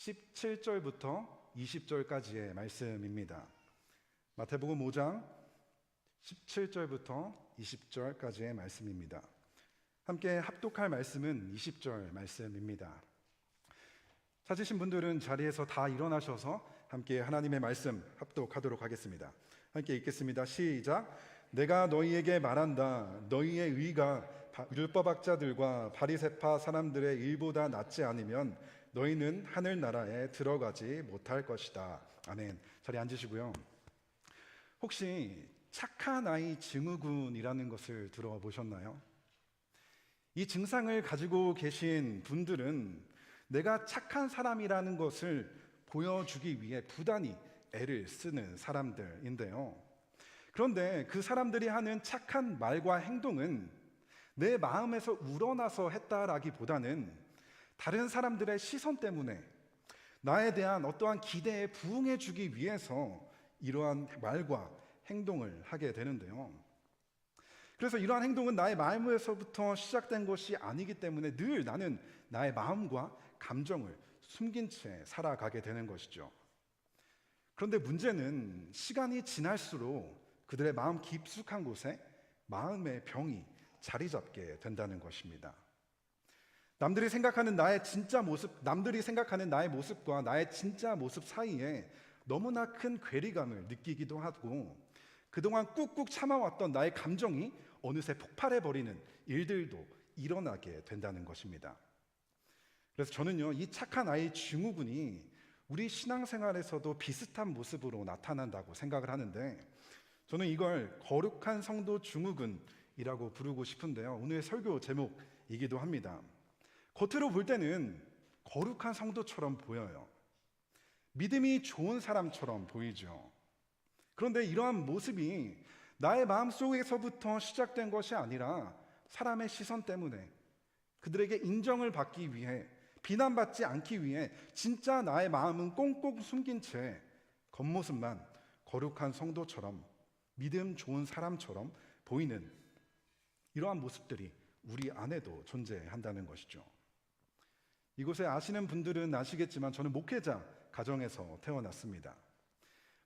17절부터 20절까지의 말씀입니다. 마태복음 5장 17절부터 20절까지의 말씀입니다. 함께 합독할 말씀은 20절 말씀입니다. 찾으신 분들은 자리에서 다 일어나셔서 함께 하나님의 말씀 합독하도록 하겠습니다. 함께 읽겠습니다. 시작. 내가 너희에게 말한다. 너희의 의가 율법학자들과 바리새파 사람들의 일보다 낫지 않으면 너희는 하늘나라에 들어가지 못할 것이다. 아멘. 자리에 앉으시고요. 혹시 착한 아이 증후군이라는 것을 들어보셨나요? 이 증상을 가지고 계신 분들은 내가 착한 사람이라는 것을 보여주기 위해 부단히 애를 쓰는 사람들인데요. 그런데 그 사람들이 하는 착한 말과 행동은 내 마음에서 우러나서 했다라기보다는 다른 사람들의 시선 때문에 나에 대한 어떠한 기대에 부응해주기 위해서 이러한 말과 행동을 하게 되는데요. 그래서 이러한 행동은 나의 마음에서부터 시작된 것이 아니기 때문에 늘 나는 나의 마음과 감정을 숨긴 채 살아가게 되는 것이죠. 그런데 문제는 시간이 지날수록 그들의 마음 깊숙한 곳에 마음의 병이 자리 잡게 된다는 것입니다. 남들이 생각하는 나의 모습과 나의 진짜 모습 사이에 너무나 큰 괴리감을 느끼기도 하고, 그동안 꾹꾹 참아왔던 나의 감정이 어느새 폭발해버리는 일들도 일어나게 된다는 것입니다. 그래서 저는요, 이 착한 아이 증후군이 우리 신앙생활에서도 비슷한 모습으로 나타난다고 생각을 하는데, 저는 이걸 거룩한 성도 증후군이라고 부르고 싶은데요, 오늘의 설교 제목이기도 합니다. 겉으로 볼 때는 거룩한 성도처럼 보여요. 믿음이 좋은 사람처럼 보이죠. 그런데 이러한 모습이 나의 마음속에서부터 시작된 것이 아니라 사람의 시선 때문에, 그들에게 인정을 받기 위해, 비난받지 않기 위해 진짜 나의 마음은 꽁꽁 숨긴 채 겉모습만 거룩한 성도처럼, 믿음 좋은 사람처럼 보이는 이러한 모습들이 우리 안에도 존재한다는 것이죠. 이곳에 아시는 분들은 아시겠지만 저는 목회자 가정에서 태어났습니다.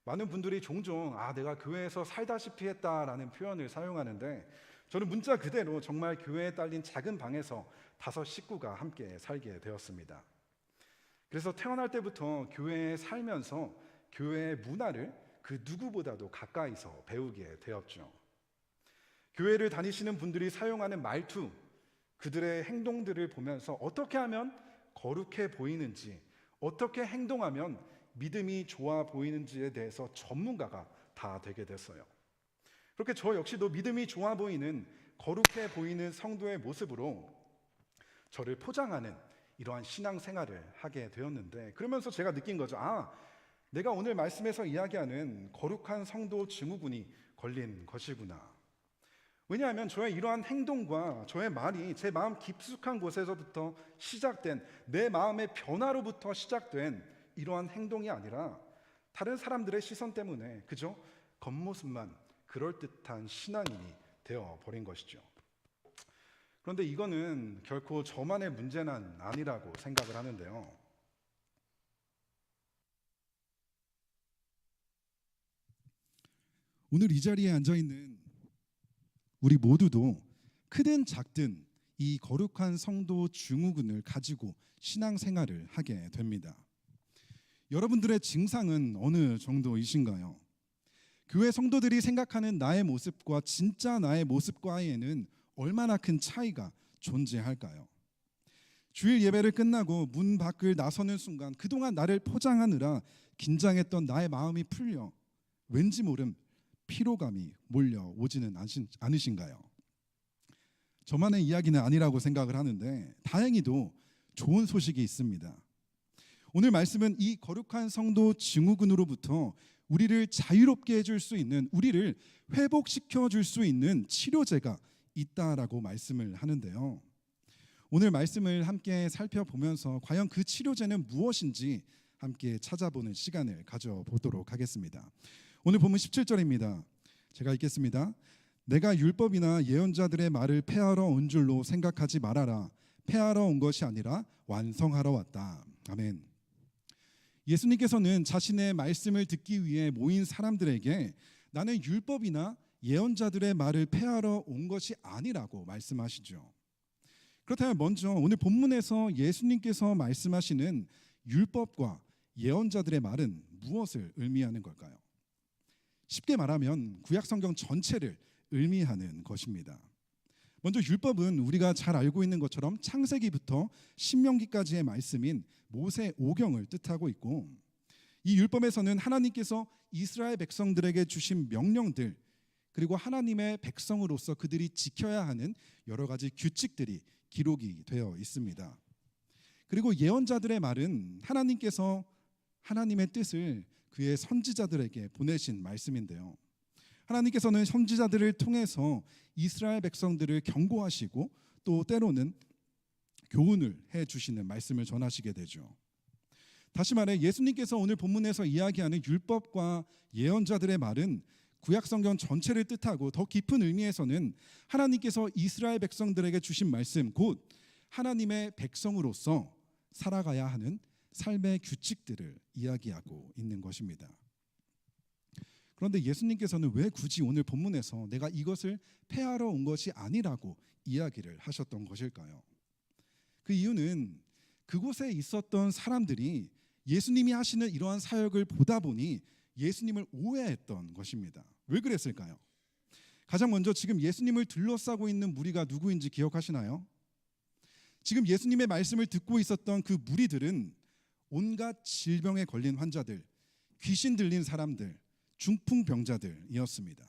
많은 분들이 종종 내가 교회에서 살다시피 했다라는 표현을 사용하는데, 저는 문자 그대로 정말 교회에 딸린 작은 방에서 5 식구가 함께 살게 되었습니다. 그래서 태어날 때부터 교회에 살면서 교회의 문화를 그 누구보다도 가까이서 배우게 되었죠. 교회를 다니시는 분들이 사용하는 말투, 그들의 행동들을 보면서 어떻게 하면 거룩해 보이는지, 어떻게 행동하면 믿음이 좋아 보이는지에 대해서 전문가가 다 되게 됐어요. 그렇게 저 역시도 믿음이 좋아 보이는, 거룩해 보이는 성도의 모습으로 저를 포장하는 이러한 신앙생활을 하게 되었는데, 그러면서 제가 느낀 거죠. 내가 오늘 말씀에서 이야기하는 거룩한 성도 증후군이 걸린 것이구나. 왜냐하면 저의 이러한 행동과 저의 말이 제 마음 깊숙한 곳에서부터 시작된, 내 마음의 변화로부터 시작된 이러한 행동이 아니라 다른 사람들의 시선 때문에 그저 겉모습만 그럴듯한 신앙인이 되어버린 것이죠. 그런데 이거는 결코 저만의 문제는 아니라고 생각을 하는데요. 오늘 이 자리에 앉아있는 우리 모두도 크든 작든 이 거룩한 성도 증후군을 가지고 신앙생활을 하게 됩니다. 여러분들의 증상은 어느 정도이신가요? 교회 성도들이 생각하는 나의 모습과 진짜 나의 모습과에는 얼마나 큰 차이가 존재할까요? 주일 예배를 끝나고 문 밖을 나서는 순간 그동안 나를 포장하느라 긴장했던 나의 마음이 풀려 왠지 모름 피로감이 몰려오지는 않으신가요? 저만의 이야기는 아니라고 생각을 하는데 다행히도 좋은 소식이 있습니다. 오늘 말씀은 이 거룩한 성도 증후군으로부터 우리를 자유롭게 해줄 수 있는, 우리를 회복시켜 줄 수 있는 치료제가 있다라고 말씀을 하는데요. 오늘 말씀을 함께 살펴보면서 과연 그 치료제는 무엇인지 함께 찾아보는 시간을 가져보도록 하겠습니다. 오늘 본문 17절입니다. 제가 읽겠습니다. 내가 율법이나 예언자들의 말을 폐하러 온 줄로 생각하지 말아라. 폐하러 온 것이 아니라 완성하러 왔다. 아멘. 예수님께서는 자신의 말씀을 듣기 위해 모인 사람들에게 나는 율법이나 예언자들의 말을 폐하러 온 것이 아니라고 말씀하시죠. 그렇다면 먼저 오늘 본문에서 예수님께서 말씀하시는 율법과 예언자들의 말은 무엇을 의미하는 걸까요? 쉽게 말하면 구약 성경 전체를 의미하는 것입니다. 먼저 율법은 우리가 잘 알고 있는 것처럼 창세기부터 신명기까지의 말씀인 모세 오경을 뜻하고 있고, 이 율법에서는 하나님께서 이스라엘 백성들에게 주신 명령들, 그리고 하나님의 백성으로서 그들이 지켜야 하는 여러 가지 규칙들이 기록이 되어 있습니다. 그리고 예언자들의 말은 하나님께서 하나님의 뜻을 그의 선지자들에게 보내신 말씀인데요. 하나님께서는 선지자들을 통해서 이스라엘 백성들을 경고하시고 또 때로는 교훈을 해주시는 말씀을 전하시게 되죠. 다시 말해 예수님께서 오늘 본문에서 이야기하는 율법과 예언자들의 말은 구약 성경 전체를 뜻하고 더 깊은 의미에서는 하나님께서 이스라엘 백성들에게 주신 말씀, 곧 하나님의 백성으로서 살아가야 하는 삶의 규칙들을 이야기하고 있는 것입니다. 그런데 예수님께서는 왜 굳이 오늘 본문에서 내가 이것을 폐하러 온 것이 아니라고 이야기를 하셨던 것일까요? 그 이유는 그곳에 있었던 사람들이 예수님이 하시는 이러한 사역을 보다 보니 예수님을 오해했던 것입니다. 왜 그랬을까요? 가장 먼저 지금 예수님을 둘러싸고 있는 무리가 누구인지 기억하시나요? 지금 예수님의 말씀을 듣고 있었던 그 무리들은 온갖 질병에 걸린 환자들, 귀신 들린 사람들, 중풍병자들이었습니다.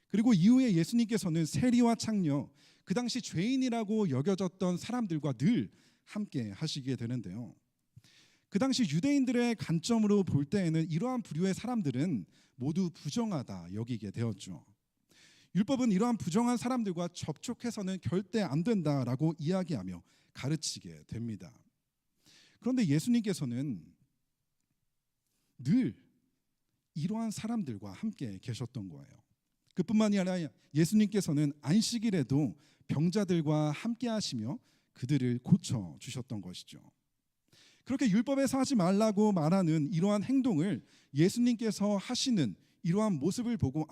그리고 이후에 예수님께서는 세리와 창녀, 그 당시 죄인이라고 여겨졌던 사람들과 늘 함께 하시게 되는데요. 그 당시 유대인들의 관점으로 볼 때에는 이러한 부류의 사람들은 모두 부정하다 여기게 되었죠. 율법은 이러한 부정한 사람들과 접촉해서는 절대 안 된다라고 이야기하며 가르치게 됩니다. 그런데 예수님께서는 늘 이러한 사람들과 함께 계셨던 거예요. 그뿐만이 아니라 예수님께서는 안식일에도 병자들과 함께 하시며 그들을 고쳐 주셨던 것이죠. 그렇게 율법에서 하지 말라고 말하는 이러한 행동을 예수님께서 하시는 이러한 모습을 보고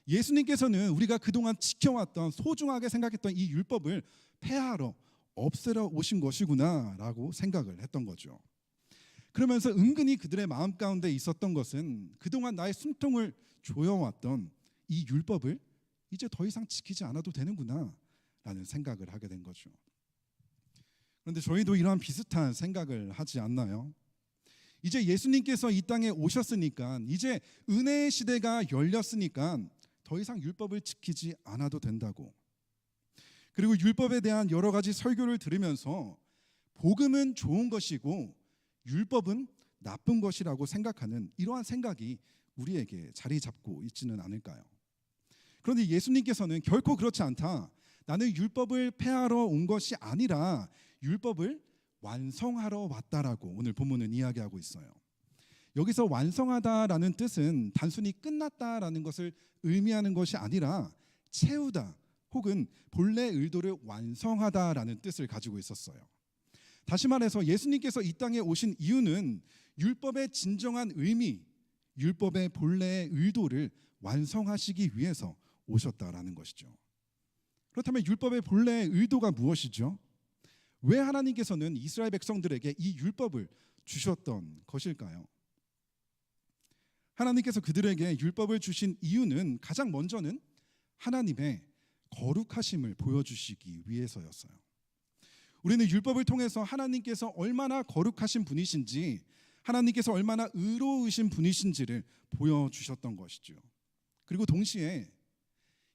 예수님께서는 우리가 그동안 지켜왔던 소중하게 생각했던 이 율법을 폐하러 없애러 오신 것이구나 라고 생각을 했던 거죠. 그러면서 은근히 그들의 마음 가운데 있었던 것은 그동안 나의 숨통을 조여왔던 이 율법을 이제 더 이상 지키지 않아도 되는구나 라는 생각을 하게 된 거죠. 그런데 저희도 이러한 비슷한 생각을 하지 않나요? 이제 예수님께서 이 땅에 오셨으니까, 이제 은혜의 시대가 열렸으니까 더 이상 율법을 지키지 않아도 된다고, 그리고 율법에 대한 여러 가지 설교를 들으면서 복음은 좋은 것이고 율법은 나쁜 것이라고 생각하는 이러한 생각이 우리에게 자리 잡고 있지는 않을까요? 그런데 예수님께서는 결코 그렇지 않다. 나는 율법을 폐하러 온 것이 아니라 율법을 완성하러 왔다라고 오늘 본문은 이야기하고 있어요. 여기서 완성하다라는 뜻은 단순히 끝났다라는 것을 의미하는 것이 아니라 채우다 혹은 본래 의도를 완성하다라는 뜻을 가지고 있었어요. 다시 말해서 예수님께서 이 땅에 오신 이유는 율법의 진정한 의미, 율법의 본래의 의도를 완성하시기 위해서 오셨다라는 것이죠. 그렇다면 율법의 본래의 의도가 무엇이죠? 왜 하나님께서는 이스라엘 백성들에게 이 율법을 주셨던 것일까요? 하나님께서 그들에게 율법을 주신 이유는 가장 먼저는 하나님의 거룩하심을 보여주시기 위해서였어요. 우리는 율법을 통해서 하나님께서 얼마나 거룩하신 분이신지, 하나님께서 얼마나 의로우신 분이신지를 보여주셨던 것이죠. 그리고 동시에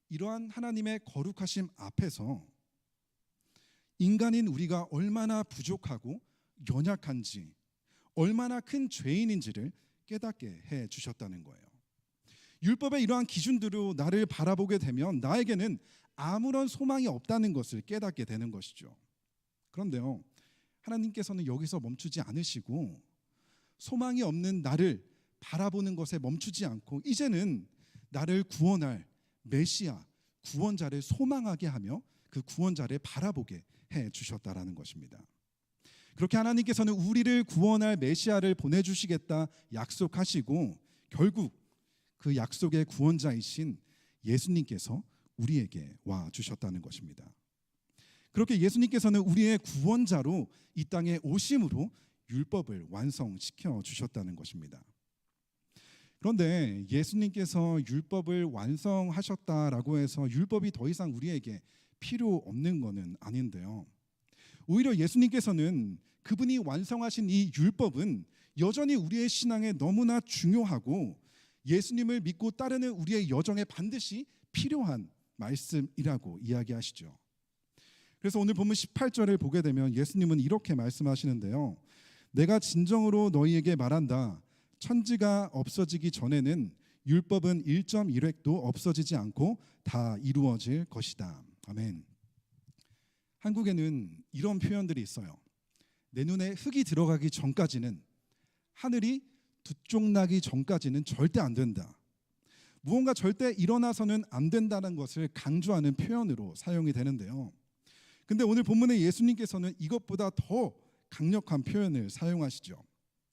이러한 하나님의 거룩하심 앞에서 인간인 우리가 얼마나 부족하고 연약한지, 얼마나 큰 죄인인지를 깨닫게 해 주셨다는 거예요. 율법의 이러한 기준대로 나를 바라보게 되면 나에게는 아무런 소망이 없다는 것을 깨닫게 되는 것이죠. 그런데요, 하나님께서는 여기서 멈추지 않으시고 소망이 없는 나를 바라보는 것에 멈추지 않고 이제는 나를 구원할 메시아, 구원자를 소망하게 하며 그 구원자를 바라보게 해 주셨다라는 것입니다. 그렇게 하나님께서는 우리를 구원할 메시아를 보내주시겠다 약속하시고 결국 그 약속의 구원자이신 예수님께서 우리에게 와 주셨다는 것입니다. 그렇게 예수님께서는 우리의 구원자로 이 땅에 오심으로 율법을 완성시켜 주셨다는 것입니다. 그런데 예수님께서 율법을 완성하셨다라고 해서 율법이 더 이상 우리에게 필요 없는 것은 아닌데요. 오히려 예수님께서는 그분이 완성하신 이 율법은 여전히 우리의 신앙에 너무나 중요하고 예수님을 믿고 따르는 우리의 여정에 반드시 필요한 말씀이라고 이야기하시죠. 그래서 오늘 본문 18절을 보게 되면 예수님은 이렇게 말씀하시는데요. 내가 진정으로 너희에게 말한다. 천지가 없어지기 전에는 율법은 1.1획도 없어지지 않고 다 이루어질 것이다. 아멘. 한국에는 이런 표현들이 있어요. 내 눈에 흙이 들어가기 전까지는, 하늘이 두 쪽 나기 전까지는 절대 안 된다. 무언가 절대 일어나서는 안 된다는 것을 강조하는 표현으로 사용이 되는데요. 근데 오늘 본문에 예수님께서는 이것보다 더 강력한 표현을 사용하시죠.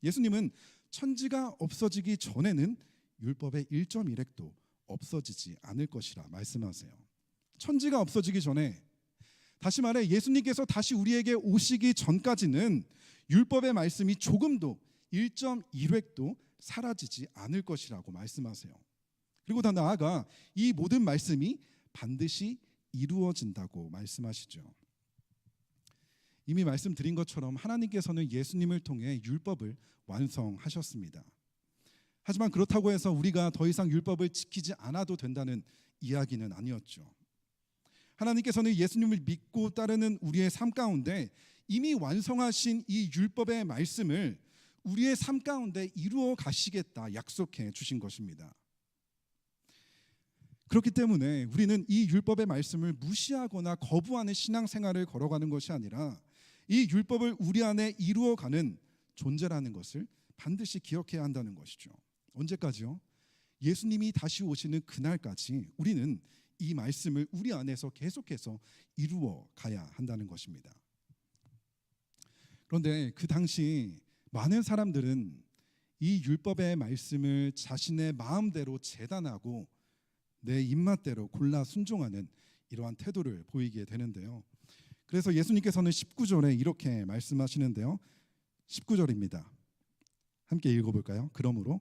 예수님은 천지가 없어지기 전에는 율법의 1.1획도 없어지지 않을 것이라 말씀하세요. 천지가 없어지기 전에, 다시 말해 예수님께서 다시 우리에게 오시기 전까지는 율법의 말씀이 조금도 1.1획도 사라지지 않을 것이라고 말씀하세요. 그리고 더 나아가 이 모든 말씀이 반드시 이루어진다고 말씀하시죠. 이미 말씀드린 것처럼 하나님께서는 예수님을 통해 율법을 완성하셨습니다. 하지만 그렇다고 해서 우리가 더 이상 율법을 지키지 않아도 된다는 이야기는 아니었죠. 하나님께서는 예수님을 믿고 따르는 우리의 삶 가운데 이미 완성하신 이 율법의 말씀을 우리의 삶 가운데 이루어 가시겠다 약속해 주신 것입니다. 그렇기 때문에 우리는 이 율법의 말씀을 무시하거나 거부하는 신앙생활을 걸어가는 것이 아니라 이 율법을 우리 안에 이루어가는 존재라는 것을 반드시 기억해야 한다는 것이죠. 언제까지요? 예수님이 다시 오시는 그날까지 우리는 이 말씀을 우리 안에서 계속해서 이루어 가야 한다는 것입니다. 그런데 그 당시 많은 사람들은 이 율법의 말씀을 자신의 마음대로 재단하고 내 입맛대로 골라 순종하는 이러한 태도를 보이게 되는데요. 그래서 예수님께서는 19절에 이렇게 말씀하시는데요. 19절입니다. 함께 읽어볼까요? 그러므로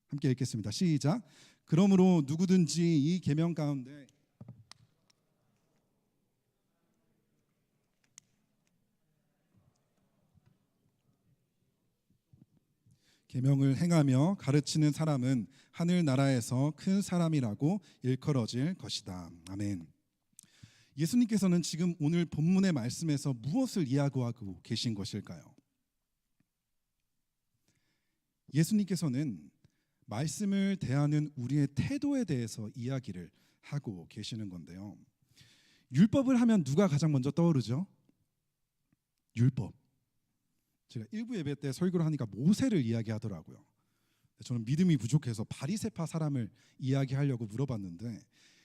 함께 읽겠습니다. 시작. 그러므로 누구든지 이 계명 가운데 계명을 행하며 가르치는 사람은 하늘나라에서 큰 사람이라고 일컬어질 것이다. 아멘. 예수님께서는 지금 오늘 본문의 말씀에서 무엇을 이야기하고 계신 것일까요? 예수님께서는 말씀을 대하는 우리의 태도에 대해서 이야기를 하고 계시는 건데요. 율법을 하면 누가 가장 먼저 떠오르죠? 율법. 제가 일부 예배 때 설교를 하니까 모세를 이야기하더라고요. 저는 믿음이 부족해서 바리새파 사람을 이야기하려고 물어봤는데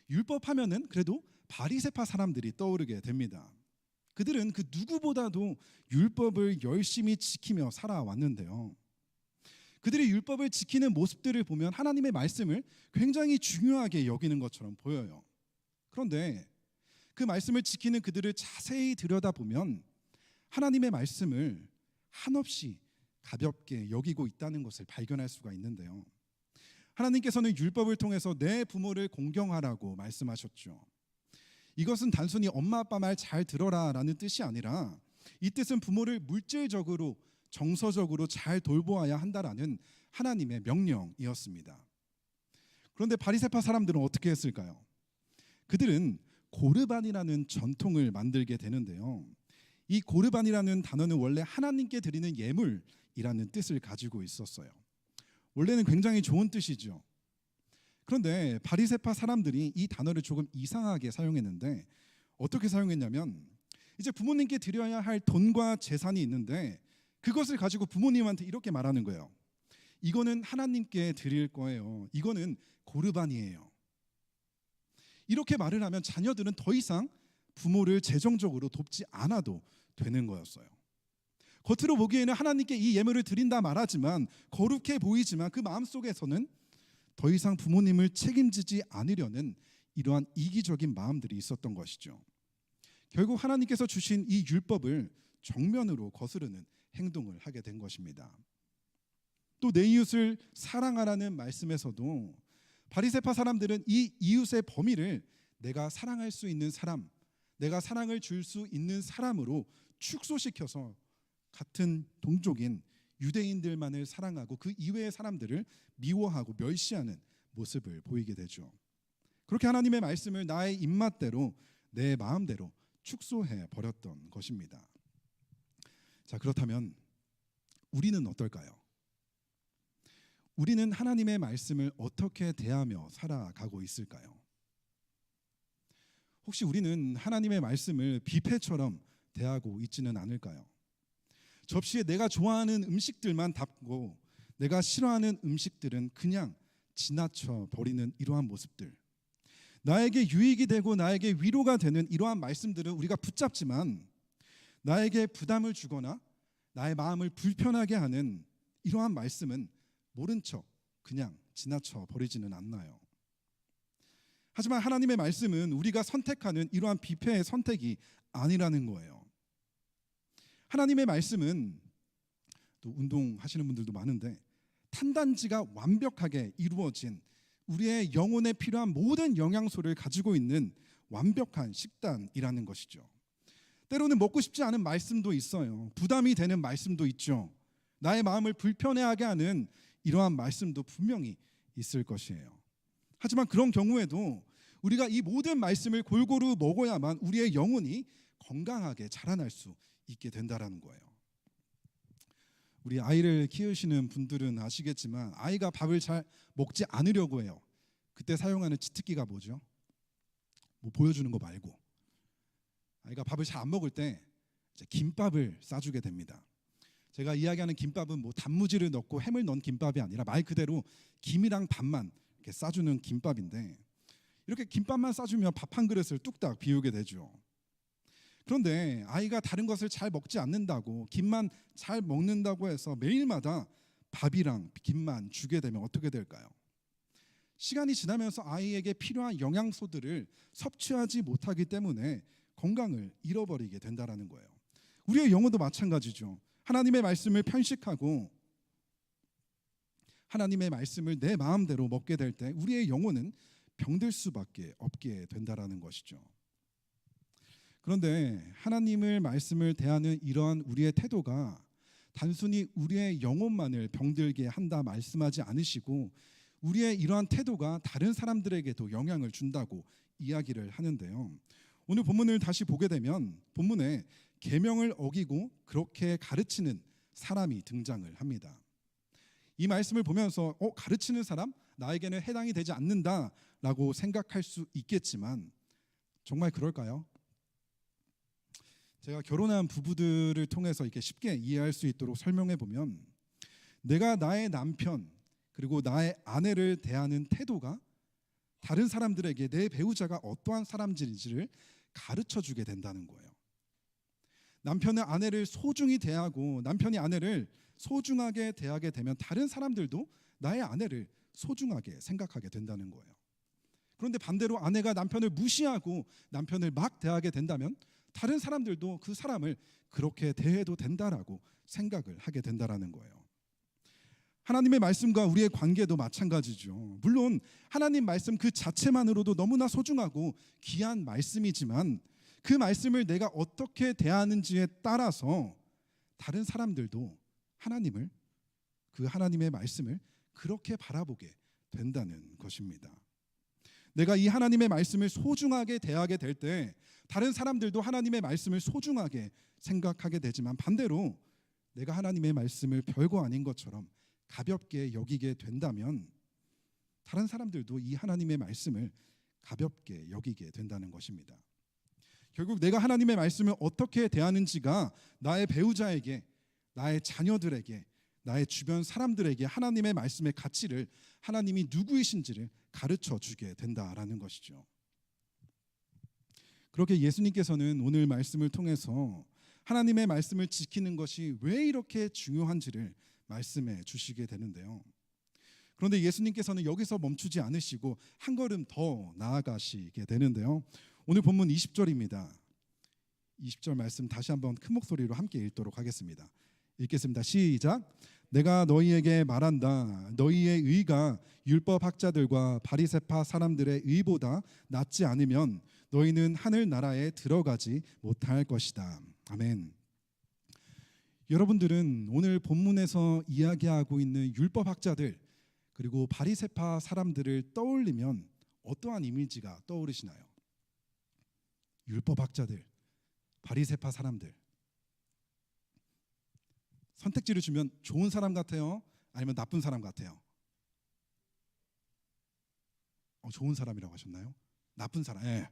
율법 하면은 그래도 바리새파 사람들이 떠오르게 됩니다. 그들은 그 누구보다도 율법을 열심히 지키며 살아왔는데요. 그들이 율법을 지키는 모습들을 보면 하나님의 말씀을 굉장히 중요하게 여기는 것처럼 보여요. 그런데 그 말씀을 지키는 그들을 자세히 들여다보면 하나님의 말씀을 한없이 가볍게 여기고 있다는 것을 발견할 수가 있는데요. 하나님께서는 율법을 통해서 내 부모를 공경하라고 말씀하셨죠. 이것은 단순히 엄마 아빠 말 잘 들어라라는 뜻이 아니라 이 뜻은 부모를 물질적으로 정서적으로 잘 돌보아야 한다라는 하나님의 명령이었습니다. 그런데 바리새파 사람들은 어떻게 했을까요? 그들은 고르반이라는 전통을 만들게 되는데요. 이 고르반이라는 단어는 원래 하나님께 드리는 예물이라는 뜻을 가지고 있었어요. 원래는 굉장히 좋은 뜻이죠. 그런데 바리새파 사람들이 이 단어를 조금 이상하게 사용했는데 어떻게 사용했냐면 이제 부모님께 드려야 할 돈과 재산이 있는데 그것을 가지고 부모님한테 이렇게 말하는 거예요. 이거는 하나님께 드릴 거예요. 이거는 고르반이에요. 이렇게 말을 하면 자녀들은 더 이상 부모를 재정적으로 돕지 않아도 되는 거였어요. 겉으로 보기에는 하나님께 이 예물을 드린다 말하지만 거룩해 보이지만 그 마음속에서는 더 이상 부모님을 책임지지 않으려는 이러한 이기적인 마음들이 있었던 것이죠. 결국 하나님께서 주신 이 율법을 정면으로 거스르는 행동을 하게 된 것입니다. 또 내 이웃을 사랑하라는 말씀에서도 바리새파 사람들은 이 이웃의 범위를 내가 사랑할 수 있는 사람, 내가 사랑을 줄 수 있는 사람으로 축소시켜서 같은 동족인 유대인들만을 사랑하고 그 이외의 사람들을 미워하고 멸시하는 모습을 보이게 되죠. 그렇게 하나님의 말씀을 나의 입맛대로 내 마음대로 축소해 버렸던 것입니다. 자, 그렇다면 우리는 어떨까요? 우리는 하나님의 말씀을 어떻게 대하며 살아가고 있을까요? 혹시 우리는 하나님의 말씀을 뷔페처럼 대하고 있지는 않을까요? 접시에 내가 좋아하는 음식들만 담고 내가 싫어하는 음식들은 그냥 지나쳐 버리는 이러한 모습들, 나에게 유익이 되고 나에게 위로가 되는 이러한 말씀들은 우리가 붙잡지만 나에게 부담을 주거나 나의 마음을 불편하게 하는 이러한 말씀은 모른 척 그냥 지나쳐 버리지는 않나요? 하지만 하나님의 말씀은 우리가 선택하는 이러한 뷔페의 선택이 아니라는 거예요. 하나님의 말씀은, 또 운동하시는 분들도 많은데, 탄단지가 완벽하게 이루어진 우리의 영혼에 필요한 모든 영양소를 가지고 있는 완벽한 식단이라는 것이죠. 때로는 먹고 싶지 않은 말씀도 있어요. 부담이 되는 말씀도 있죠. 나의 마음을 불편해하게 하는 이러한 말씀도 분명히 있을 것이에요. 하지만 그런 경우에도 우리가 이 모든 말씀을 골고루 먹어야만 우리의 영혼이 건강하게 자라날 수 있게 된다는 거예요. 우리 아이를 키우시는 분들은 아시겠지만 아이가 밥을 잘 먹지 않으려고 해요. 그때 사용하는 치트키가 뭐죠? 뭐 보여주는 거 말고 아이가 밥을 잘 안 먹을 때 이제 김밥을 싸주게 됩니다. 제가 이야기하는 김밥은 뭐 단무지를 넣고 햄을 넣은 김밥이 아니라 말 그대로 김이랑 밥만 이렇게 싸주는 김밥인데, 이렇게 김밥만 싸주면 밥 한 그릇을 뚝딱 비우게 되죠. 그런데 아이가 다른 것을 잘 먹지 않는다고, 김만 잘 먹는다고 해서 매일마다 밥이랑 김만 주게 되면 어떻게 될까요? 시간이 지나면서 아이에게 필요한 영양소들을 섭취하지 못하기 때문에 건강을 잃어버리게 된다는 거예요. 우리의 영혼도 마찬가지죠. 하나님의 말씀을 편식하고 하나님의 말씀을 내 마음대로 먹게 될 때 우리의 영혼은 병들 수밖에 없게 된다는 것이죠. 그런데 하나님의 말씀을 대하는 이러한 우리의 태도가 단순히 우리의 영혼만을 병들게 한다 말씀하지 않으시고 우리의 이러한 태도가 다른 사람들에게도 영향을 준다고 이야기를 하는데요. 오늘 본문을 다시 보게 되면 본문에 계명을 어기고 그렇게 가르치는 사람이 등장을 합니다. 이 말씀을 보면서 가르치는 사람? 나에게는 해당이 되지 않는다라고 생각할 수 있겠지만 정말 그럴까요? 제가 결혼한 부부들을 통해서 이렇게 쉽게 이해할 수 있도록 설명해 보면, 내가 나의 남편 그리고 나의 아내를 대하는 태도가 다른 사람들에게 내 배우자가 어떠한 사람인지를 가르쳐 주게 된다는 거예요. 남편은 아내를 소중히 대하고 남편이 아내를 소중하게 대하게 되면 다른 사람들도 나의 아내를 소중하게 생각하게 된다는 거예요. 그런데 반대로 아내가 남편을 무시하고 남편을 막 대하게 된다면 다른 사람들도 그 사람을 그렇게 대해도 된다라고 생각을 하게 된다라는 거예요. 하나님의 말씀과 우리의 관계도 마찬가지죠. 물론 하나님 말씀 그 자체만으로도 너무나 소중하고 귀한 말씀이지만 그 말씀을 내가 어떻게 대하는지에 따라서 다른 사람들도 하나님을, 그 하나님의 말씀을 그렇게 바라보게 된다는 것입니다. 내가 이 하나님의 말씀을 소중하게 대하게 될 때 다른 사람들도 하나님의 말씀을 소중하게 생각하게 되지만 반대로 내가 하나님의 말씀을 별거 아닌 것처럼 가볍게 여기게 된다면 다른 사람들도 이 하나님의 말씀을 가볍게 여기게 된다는 것입니다. 결국 내가 하나님의 말씀을 어떻게 대하는지가 나의 배우자에게, 나의 자녀들에게, 나의 주변 사람들에게 하나님의 말씀의 가치를, 하나님이 누구이신지를 가르쳐 주게 된다라는 것이죠. 그렇게 예수님께서는 오늘 말씀을 통해서 하나님의 말씀을 지키는 것이 왜 이렇게 중요한지를 말씀해 주시게 되는데요. 그런데 예수님께서는 여기서 멈추지 않으시고 한 걸음 더 나아가시게 되는데요. 오늘 본문 20절입니다. 20절 말씀 다시 한번 큰 목소리로 함께 읽도록 하겠습니다. 읽겠습니다. 시작. 내가 너희에게 말한다. 너희의 의가 율법 학자들과 바리새파 사람들의 의보다 낫지 않으면 너희는 하늘 나라에 들어가지 못할 것이다. 아멘. 여러분들은 오늘 본문에서 이야기하고 있는 율법 학자들 그리고 바리새파 사람들을 떠올리면 어떠한 이미지가 떠오르시나요? 율법 학자들, 바리새파 사람들. 선택지를 주면 좋은 사람 같아요? 아니면 나쁜 사람 같아요? 좋은 사람이라고 하셨나요? 나쁜 사람. 예.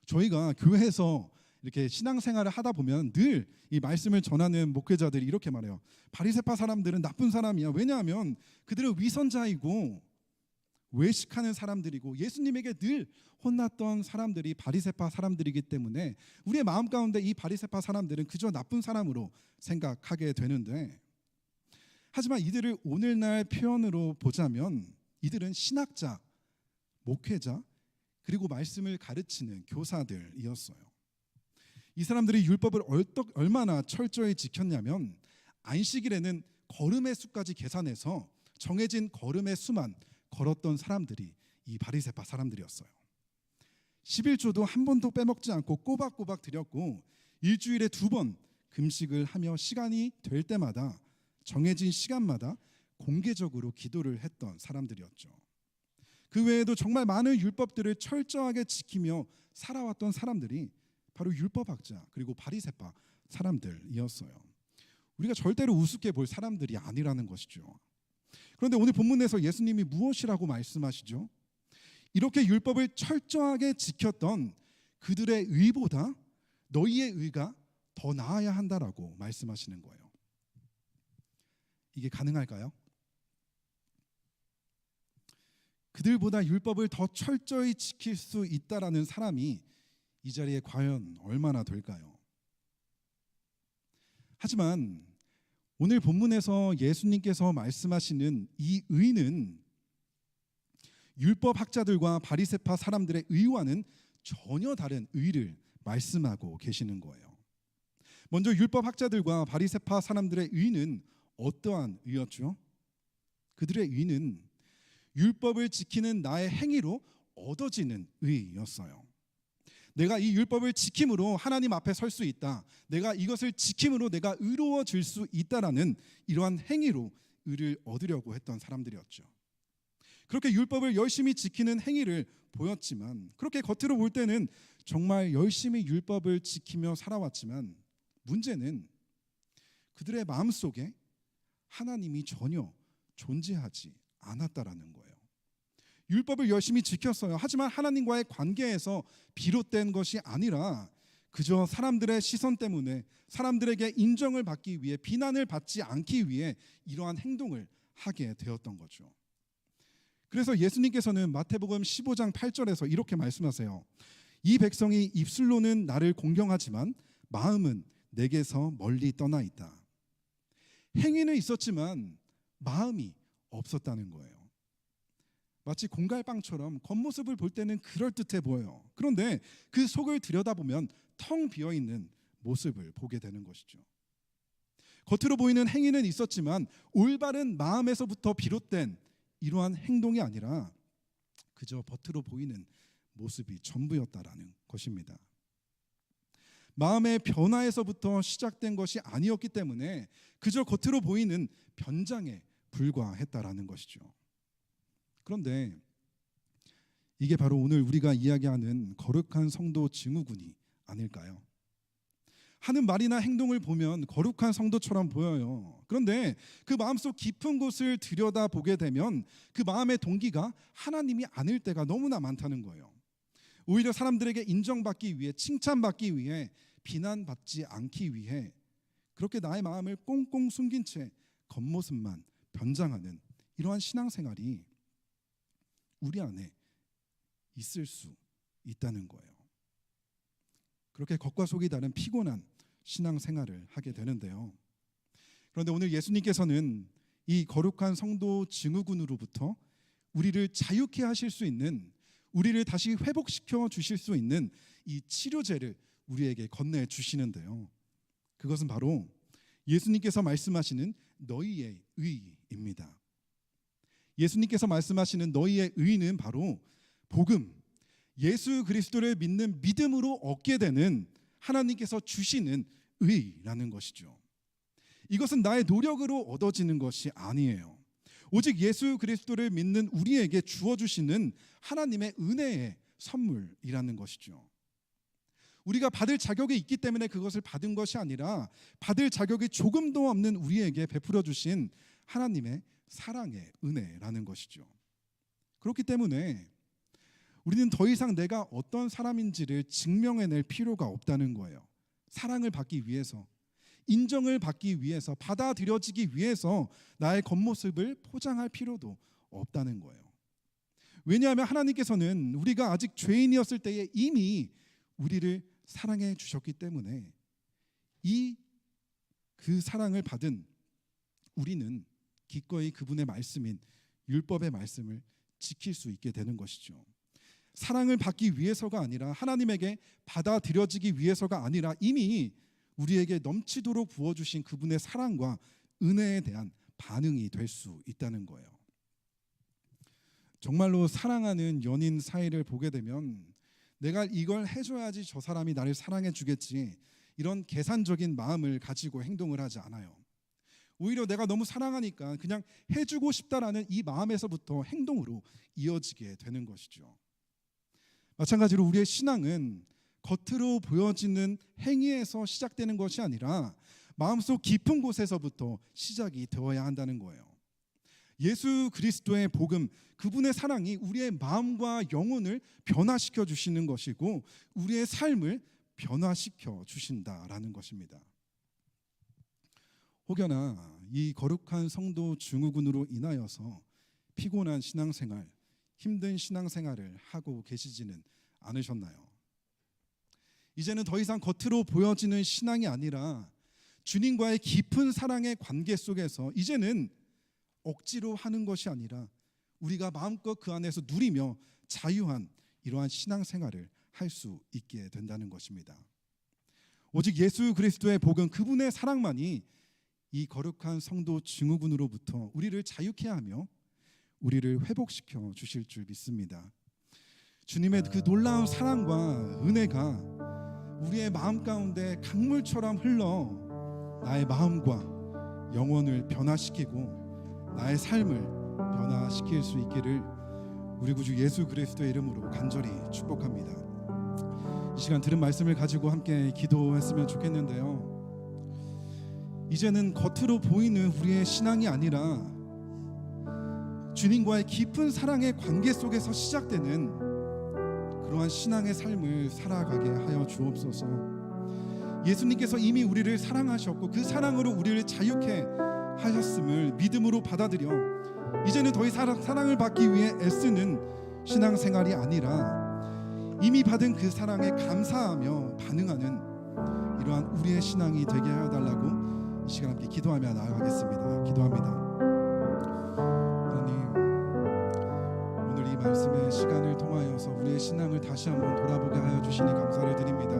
저희가 교회에서 이렇게 신앙생활을 하다 보면 늘 이 말씀을 전하는 목회자들이 이렇게 말해요. 바리새파 사람들은 나쁜 사람이야. 왜냐하면 그들은 위선자이고 외식하는 사람들이고 예수님에게 늘 혼났던 사람들이 바리새파 사람들이기 때문에 우리의 마음 가운데 이 바리새파 사람들은 그저 나쁜 사람으로 생각하게 되는데, 하지만 이들을 오늘날 표현으로 보자면 이들은 신학자, 목회자, 그리고 말씀을 가르치는 교사들이었어요. 이 사람들이 율법을 얼마나 철저히 지켰냐면 안식일에는 걸음의 수까지 계산해서 정해진 걸음의 수만 걸었던 사람들이 이 바리새파 사람들이었어요. 11조도 한 번도 빼먹지 않고 꼬박꼬박 드렸고 일주일에 2번 금식을 하며 시간이 될 때마다 정해진 시간마다 공개적으로 기도를 했던 사람들이었죠. 그 외에도 정말 많은 율법들을 철저하게 지키며 살아왔던 사람들이 바로 율법학자 그리고 바리새파 사람들이었어요. 우리가 절대로 우습게 볼 사람들이 아니라는 것이죠. 그런데 오늘 본문에서 예수님이 무엇이라고 말씀하시죠? 이렇게 율법을 철저하게 지켰던 그들의 의보다 너희의 의가 더 나아야 한다라고 말씀하시는 거예요. 이게 가능할까요? 그들보다 율법을 더 철저히 지킬 수 있다라는 사람이 이 자리에 과연 얼마나 될까요? 하지만 오늘 본문에서 예수님께서 말씀하시는 이 의는 율법 학자들과 바리새파 사람들의 의와는 전혀 다른 의를 말씀하고 계시는 거예요. 먼저 율법 학자들과 바리새파 사람들의 의는 어떠한 의였죠? 그들의 의는 율법을 지키는 나의 행위로 얻어지는 의였어요. 내가 이 율법을 지킴으로 하나님 앞에 설 수 있다. 내가 이것을 지킴으로 내가 의로워질 수 있다라는 이러한 행위로 의를 얻으려고 했던 사람들이었죠. 그렇게 율법을 열심히 지키는 행위를 보였지만, 그렇게 겉으로 볼 때는 정말 열심히 율법을 지키며 살아왔지만 문제는 그들의 마음속에 하나님이 전혀 존재하지 않았다라는 거예요. 율법을 열심히 지켰어요. 하지만 하나님과의 관계에서 비롯된 것이 아니라 그저 사람들의 시선 때문에 사람들에게 인정을 받기 위해, 비난을 받지 않기 위해 이러한 행동을 하게 되었던 거죠. 그래서 예수님께서는 마태복음 15장 8절에서 이렇게 말씀하세요. 이 백성이 입술로는 나를 공경하지만 마음은 내게서 멀리 떠나 있다. 행위는 있었지만 마음이 없었다는 거예요. 마치 공갈빵처럼 겉모습을 볼 때는 그럴듯해 보여요. 그런데 그 속을 들여다보면 텅 비어있는 모습을 보게 되는 것이죠. 겉으로 보이는 행위는 있었지만 올바른 마음에서부터 비롯된 이러한 행동이 아니라 그저 겉으로 보이는 모습이 전부였다라는 것입니다. 마음의 변화에서부터 시작된 것이 아니었기 때문에 그저 겉으로 보이는 변장에 불과했다라는 것이죠. 그런데 이게 바로 오늘 우리가 이야기하는 거룩한 성도 증후군이 아닐까요? 하는 말이나 행동을 보면 거룩한 성도처럼 보여요. 그런데 그 마음속 깊은 곳을 들여다보게 되면 그 마음의 동기가 하나님이 아닐 때가 너무나 많다는 거예요. 오히려 사람들에게 인정받기 위해, 칭찬받기 위해, 비난받지 않기 위해 그렇게 나의 마음을 꽁꽁 숨긴 채 겉모습만 변장하는 이러한 신앙생활이 우리 안에 있을 수 있다는 거예요. 그렇게 겉과 속이 다른 피곤한 신앙생활을 하게 되는데요. 그런데 오늘 예수님께서는 이 거룩한 성도 증후군으로부터 우리를 자유케 하실 수 있는, 우리를 다시 회복시켜 주실 수 있는 이 치료제를 우리에게 건네 주시는데요. 그것은 바로 예수님께서 말씀하시는 너희의 의입니다. 예수님께서 말씀하시는 너희의 의는 바로 복음, 예수 그리스도를 믿는 믿음으로 얻게 되는 하나님께서 주시는 의라는 것이죠. 이것은 나의 노력으로 얻어지는 것이 아니에요. 오직 예수 그리스도를 믿는 우리에게 주어주시는 하나님의 은혜의 선물이라는 것이죠. 우리가 받을 자격이 있기 때문에 그것을 받은 것이 아니라 받을 자격이 조금도 없는 우리에게 베풀어 주신 하나님의 사랑의 은혜라는 것이죠. 그렇기 때문에 우리는 더 이상 내가 어떤 사람인지를 증명해낼 필요가 없다는 거예요. 사랑을 받기 위해서, 인정을 받기 위해서, 받아들여지기 위해서 나의 겉모습을 포장할 필요도 없다는 거예요. 왜냐하면 하나님께서는 우리가 아직 죄인이었을 때에 이미 우리를 사랑해 주셨기 때문에 그 사랑을 받은 우리는 기꺼이 그분의 말씀인 율법의 말씀을 지킬 수 있게 되는 것이죠. 사랑을 받기 위해서가 아니라, 하나님에게 받아들여지기 위해서가 아니라 이미 우리에게 넘치도록 부어주신 그분의 사랑과 은혜에 대한 반응이 될 수 있다는 거예요. 정말로 사랑하는 연인 사이를 보게 되면 내가 이걸 해줘야지 저 사람이 나를 사랑해 주겠지, 이런 계산적인 마음을 가지고 행동을 하지 않아요. 오히려 내가 너무 사랑하니까 그냥 해주고 싶다라는 이 마음에서부터 행동으로 이어지게 되는 것이죠. 마찬가지로 우리의 신앙은 겉으로 보여지는 행위에서 시작되는 것이 아니라 마음속 깊은 곳에서부터 시작이 되어야 한다는 거예요. 예수 그리스도의 복음, 그분의 사랑이 우리의 마음과 영혼을 변화시켜 주시는 것이고 우리의 삶을 변화시켜 주신다라는 것입니다. 혹여나 이 거룩한 성도 증후군으로 인하여서 피곤한 신앙생활, 힘든 신앙생활을 하고 계시지는 않으셨나요? 이제는 더 이상 겉으로 보여지는 신앙이 아니라 주님과의 깊은 사랑의 관계 속에서 이제는 억지로 하는 것이 아니라 우리가 마음껏 그 안에서 누리며 자유한 이러한 신앙생활을 할 수 있게 된다는 것입니다. 오직 예수 그리스도의 복음, 그분의 사랑만이 이 거룩한 성도 증후군으로부터 우리를 자유케 하며 우리를 회복시켜 주실 줄 믿습니다. 주님의 그 놀라운 사랑과 은혜가 우리의 마음 가운데 강물처럼 흘러 나의 마음과 영혼을 변화시키고 나의 삶을 변화시킬 수 있기를 우리 구주 예수 그리스도의 이름으로 간절히 축복합니다. 이 시간 들은 말씀을 가지고 함께 기도했으면 좋겠는데요. 이제는 겉으로 보이는 우리의 신앙이 아니라 주님과의 깊은 사랑의 관계 속에서 시작되는 그러한 신앙의 삶을 살아가게 하여 주옵소서. 예수님께서 이미 우리를 사랑하셨고 그 사랑으로 우리를 자유케 하셨음을 믿음으로 받아들여 이제는 더 이상 사랑을 받기 위해 애쓰는 신앙생활이 아니라 이미 받은 그 사랑에 감사하며 반응하는 이러한 우리의 신앙이 되게 해달라고 이 시간 함께 기도하며 나아가겠습니다. 기도합니다. 하나님, 오늘 이 말씀의 시간을 통하여서 우리의 신앙을 다시 한번 돌아보게 하여 주시니 감사를 드립니다.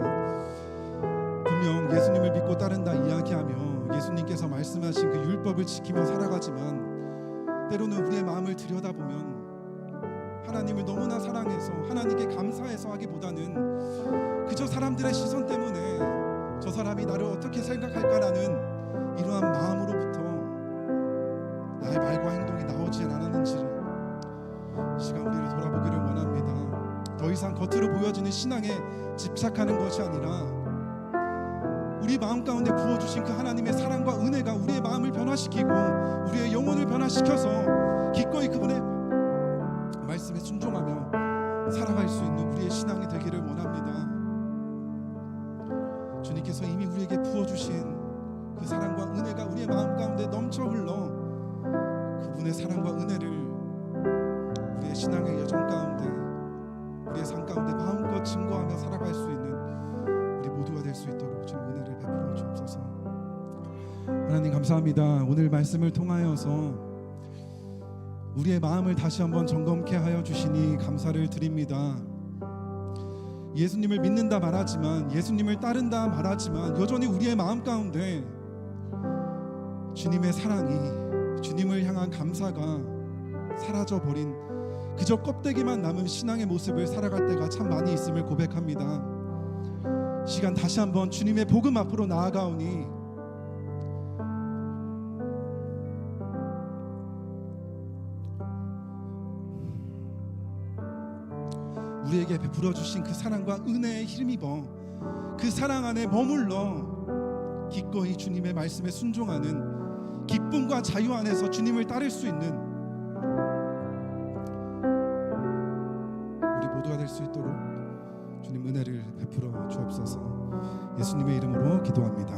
분명 예수님을 믿고 따른다 이야기하며 예수님께서 말씀하신 그 율법을 지키며 살아가지만 때로는 우리의 마음을 들여다보면 하나님을 너무나 사랑해서 하나님께 감사해서 하기보다는 그저 사람들의 시선 때문에 저 사람이 나를 어떻게 생각할까라는 이러한 마음으로부터 나의 말과 행동이 나오지 않았는지를 이 시간 우리를 돌아보기를 원합니다. 더 이상 겉으로 보여지는 신앙에 집착하는 것이 아니라 우리 마음 가운데 부어주신 그 하나님의 사랑과 은혜가 우리의 마음을 변화시키고 우리의 영혼을 변화시켜서 기꺼이 그분의 말씀에 순종하며 살아갈 수 있는 우리의 신앙이 되기를 원합니다. 주님께서 이미 우리에게 부어주신 그 사랑과 은혜가 우리의 마음 가운데 넘쳐 흘러 그분의 사랑과 은혜를 우리의 신앙의 여정 가운데 우리의 삶 가운데 마음껏 증거하며 살아갈 수 있는 우리 모두가 될 수 있도록 주님 은혜를 베풀어 주옵소서. 감사합니다. 오늘 말씀을 통하여서 우리의 마음을 다시 한번 점검케 하여 주시니 감사를 드립니다. 예수님을 믿는다 말하지만, 예수님을 따른다 말하지만 여전히 우리의 마음 가운데 주님의 사랑이, 주님을 향한 감사가 사라져버린, 그저 껍데기만 남은 신앙의 모습을 살아갈 때가 참 많이 있음을 고백합니다. 시간 다시 한번 주님의 복음 앞으로 나아가오니 우리에게 베풀어 주신 그 사랑과 은혜에 힘입어 그 사랑 안에 머물러 기꺼이 주님의 말씀에 순종하는 기쁨과 자유 안에서 주님을 따를 수 있는 우리 모두가 될 수 있도록 주님 은혜를 베풀어 주옵소서. 예수님의 이름으로 기도합니다.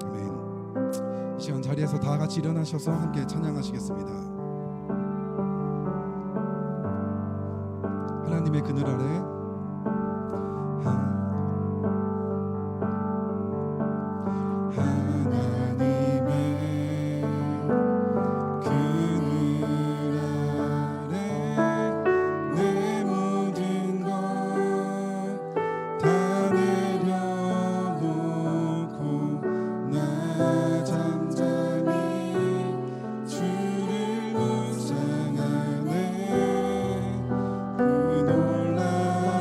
아멘. 이 시간 자리에서 다 같이 일어나셔서 함께 찬양하시겠습니다. 하나님의 그늘 아래 놀라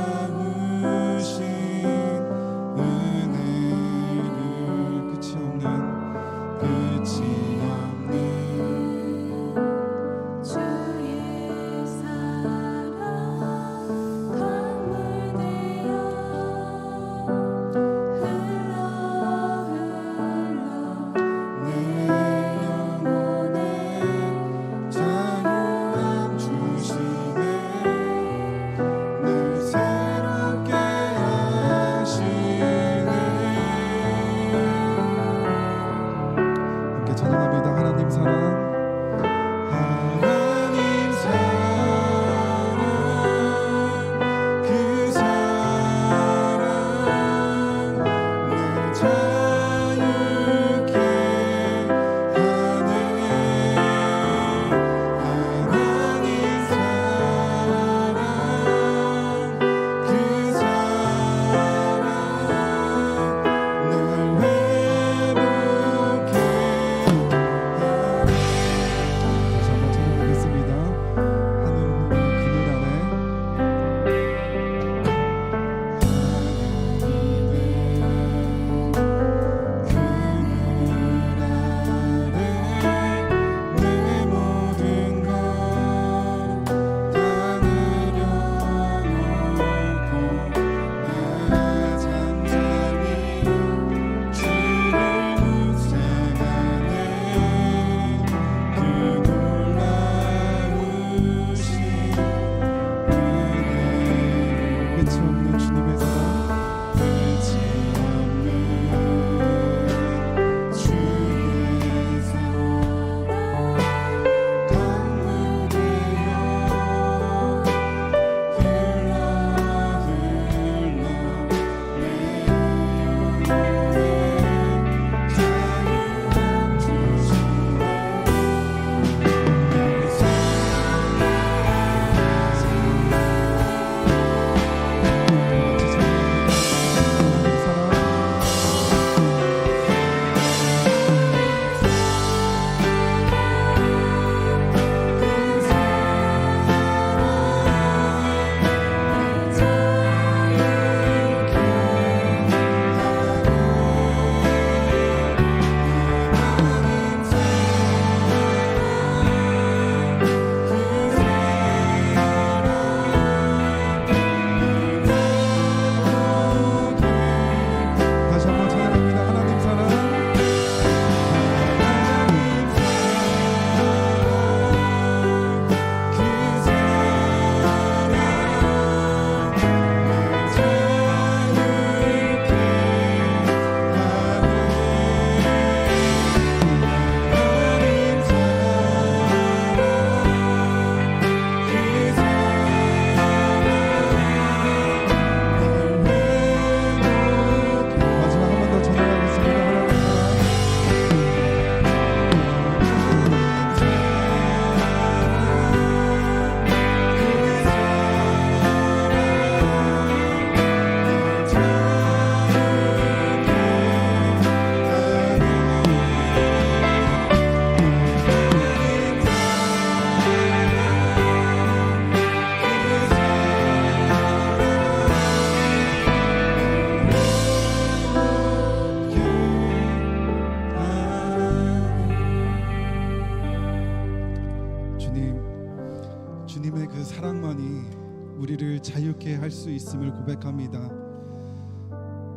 주님의 그 사랑만이 우리를 자유케 할 수 있음을 고백합니다.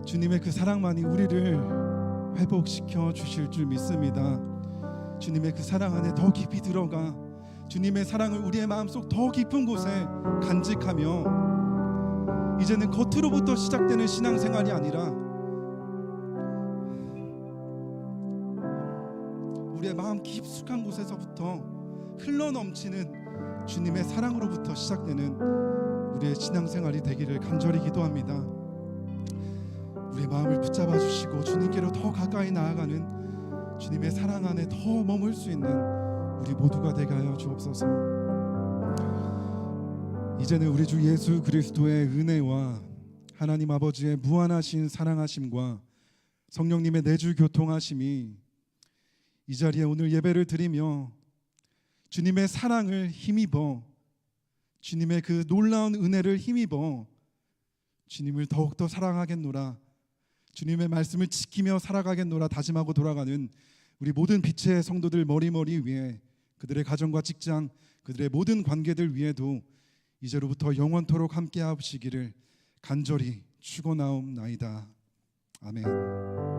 주님의 그 사랑만이 우리를 회복시켜 주실 줄 믿습니다. 주님의 그 사랑 안에 더 깊이 들어가 주님의 사랑을 우리의 마음속 더 깊은 곳에 간직하며 이제는 겉으로부터 시작되는 신앙생활이 아니라 우리의 마음 깊숙한 곳에서부터 흘러넘치는 주님의 사랑으로부터 시작되는 우리의 신앙생활이 되기를 간절히 기도합니다. 우리의 마음을 붙잡아 주시고 주님께로 더 가까이 나아가는 주님의 사랑 안에 더 머물 수 있는 우리 모두가 되게 하여 주옵소서. 이제는 우리 주 예수 그리스도의 은혜와 하나님 아버지의 무한하신 사랑하심과 성령님의 내주 교통하심이 이 자리에 오늘 예배를 드리며 주님의 사랑을 힘입어 주님의 그 놀라운 은혜를 힘입어 주님을 더욱더 사랑하겠노라, 주님의 말씀을 지키며 살아가겠노라 다짐하고 돌아가는 우리 모든 빛의 성도들 머리머리 위에 그들의 가정과 직장, 그들의 모든 관계들 위에도 이제로부터 영원토록 함께 하시기를 간절히 축원하옵나이다. 아멘.